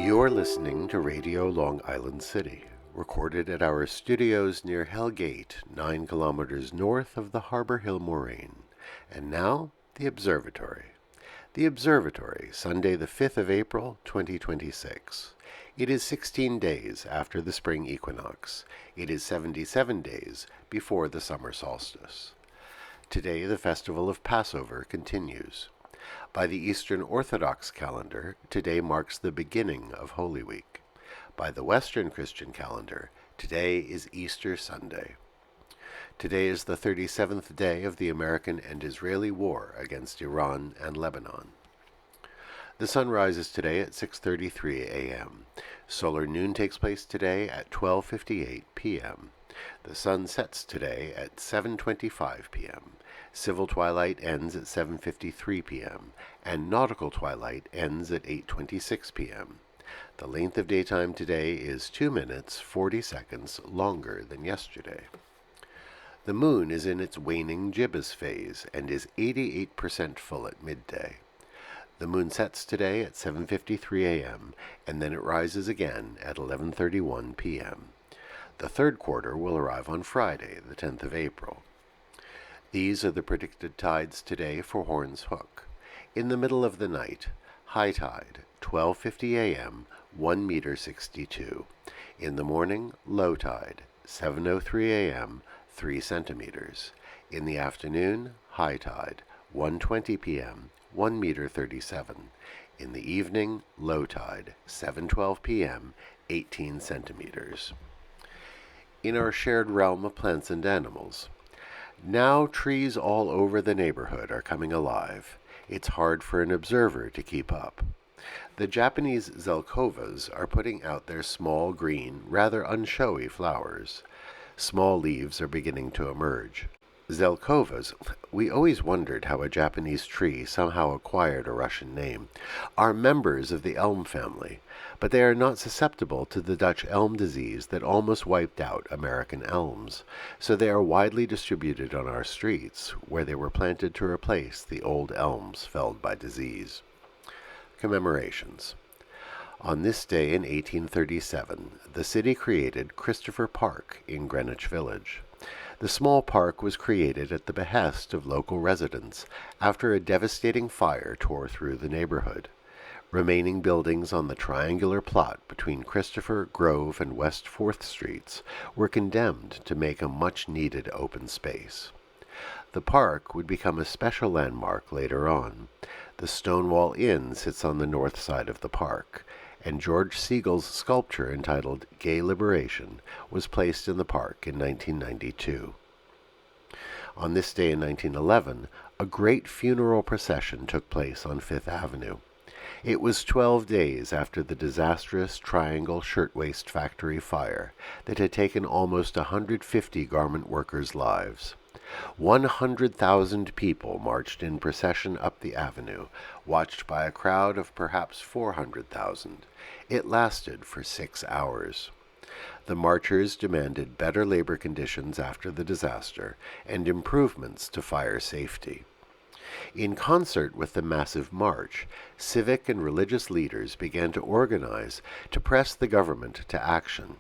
You're listening to Radio Long Island City, recorded at our studios near Hell Gate, 9 kilometers north of the Harbor Hill Moraine. And now, the Observatory. The Observatory, Sunday the 5th of April, 2026. It is 16 days after the spring equinox. It is 77 days before the summer solstice. Today, the festival of Passover continues. By the Eastern Orthodox calendar, today marks the beginning of Holy Week. By the Western Christian calendar, today is Easter Sunday. Today is the 37th day of the American and Israeli war against Iran and Lebanon. The sun rises today at 6:33 a.m. Solar noon takes place today at 12:58 p.m. The sun sets today at 7:25 p.m. Civil twilight ends at 7:53 p.m., and nautical twilight ends at 8:26 p.m. The length of daytime today is 2 minutes, 40 seconds longer than yesterday. The moon is in its waning gibbous phase and is 88% full at midday. The moon sets today at 7:53 a.m., and then it rises again at 11:31 p.m. The third quarter will arrive on Friday, the 10th of April. These are the predicted tides today for Horns Hook. In the middle of the night, high tide, 12:50 a.m., 1 meter 62. In the morning, low tide, 7:03 a.m., 3 centimeters. In the afternoon, high tide, 1:20 p.m., 1 meter 37. In the evening, low tide, 7:12 p.m., 18 centimeters. In our shared realm of plants and animals, now trees all over the neighborhood are coming alive. It's hard for an observer to keep up. The Japanese zelkovas are putting out their small green, rather unshowy flowers. Small leaves are beginning to emerge. Zelkovas, we always wondered how a Japanese tree somehow acquired a Russian name, are members of the elm family, but they are not susceptible to the Dutch elm disease that almost wiped out American elms, so they are widely distributed on our streets, where they were planted to replace the old elms felled by disease. Commemorations. On this day in 1837, the city created Christopher Park in Greenwich Village. The small park was created at the behest of local residents after a devastating fire tore through the neighborhood. Remaining buildings on the triangular plot between Christopher, Grove, and West 4th Streets were condemned to make a much-needed open space. The park would become a special landmark later on. The Stonewall Inn sits on the north side of the park, and George Siegel's sculpture entitled Gay Liberation was placed in the park in 1992. On this day in 1911, a great funeral procession took place on Fifth Avenue. It was 12 days after the disastrous Triangle Shirtwaist Factory fire that had taken almost 150 garment workers' lives. 100,000 people marched in procession up the avenue, watched by a crowd of perhaps 400,000. It lasted for 6 hours. The marchers demanded better labor conditions after the disaster and improvements to fire safety. In concert with the massive march, civic and religious leaders began to organize to press the government to action.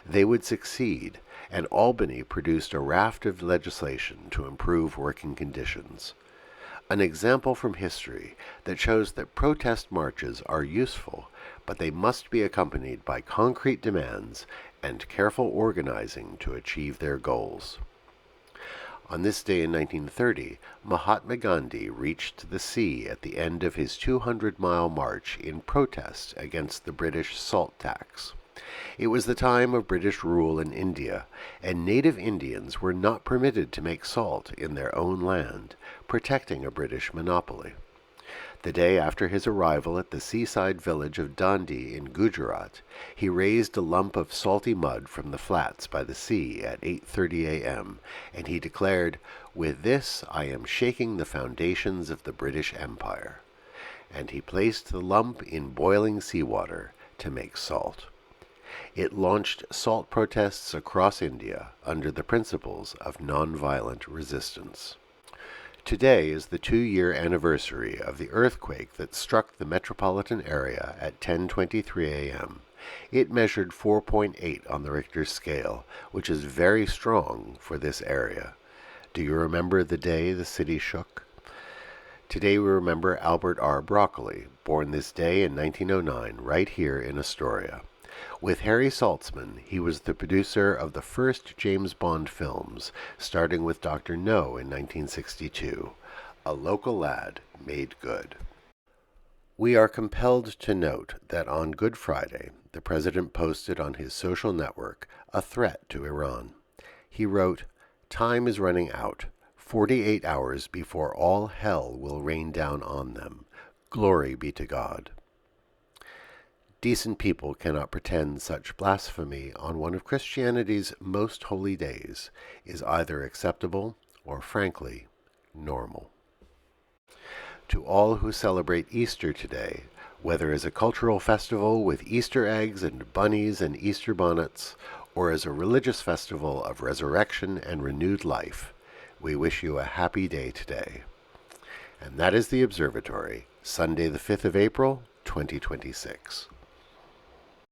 They would succeed, and Albany produced a raft of legislation to improve working conditions. An example from history that shows that protest marches are useful, but they must be accompanied by concrete demands and careful organizing to achieve their goals. On this day in 1930, Mahatma Gandhi reached the sea at the end of his 200-mile march in protest against the British salt tax. It was the time of British rule in India, and native Indians were not permitted to make salt in their own land, protecting a British monopoly. The day after his arrival at the seaside village of Dandi in Gujarat, he raised a lump of salty mud from the flats by the sea at 8:30 a.m., and he declared, "With this I am shaking the foundations of the British Empire." And he placed the lump in boiling seawater to make salt. It launched salt protests across India under the principles of nonviolent resistance. Today is the 2-year anniversary of the earthquake that struck the metropolitan area at 10:23 a.m. It measured 4.8 on the Richter scale, which is very strong for this area. Do you remember the day the city shook? Today we remember Albert R. Broccoli, born this day in 1909, right here in Astoria. With Harry Saltzman, he was the producer of the first James Bond films, starting with Dr. No in 1962. A local lad made good. We are compelled to note that on Good Friday, the president posted on his social network a threat to Iran. He wrote, "Time is running out, 48 hours before all hell will rain down on them. Glory be to God." Decent people cannot pretend such blasphemy on one of Christianity's most holy days is either acceptable or, frankly, normal. To all who celebrate Easter today, whether as a cultural festival with Easter eggs and bunnies and Easter bonnets, or as a religious festival of resurrection and renewed life, we wish you a happy day today. And that is the Observatory, Sunday the 5th of April, 2026.